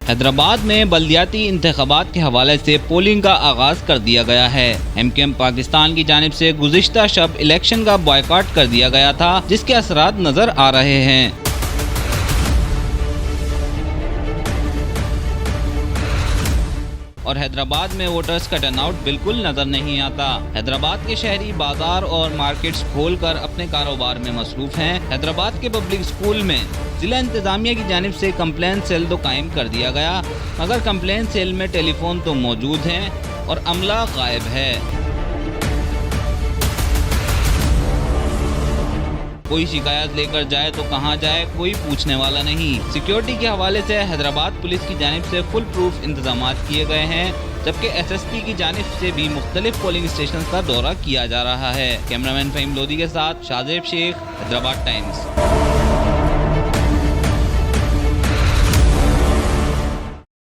हैदराबाद में बल्दियाती इंतखाबात के हवाले से पोलिंग का आगाज कर दिया गया है। एमकेएम पाकिस्तान की जानिब से गुज़िश्ता शब इलेक्शन का बॉयकॉट कर दिया गया था, जिसके असरात नजर आ रहे हैं। और हैदराबाद में वोटर्स का टर्नआउट बिल्कुल नजर नहीं आता। हैदराबाद के शहरी बाजार और मार्केट्स खोलकर अपने कारोबार में मसरूफ हैं। हैदराबाद के पब्लिक स्कूल में जिला इंतजामिया की जानिब से कंप्लेंट सेल तो कायम कर दिया गया, मगर कंप्लेंट सेल में टेलीफोन तो मौजूद हैं और अमला गायब है। कोई शिकायत लेकर जाए तो कहां जाए, कोई पूछने वाला नहीं। सिक्योरिटी के हवाले से हैदराबाद पुलिस की जानिब से फुल प्रूफ इंतजाम किए गए हैं, जबकि एसएसपी की जानिब से भी मुख्तलिफ पोलिंग स्टेशन का दौरा किया जा रहा है। कैमरामैन फहीम लोधी के साथ शाहजेब शेख, हैदराबाद टाइम्स।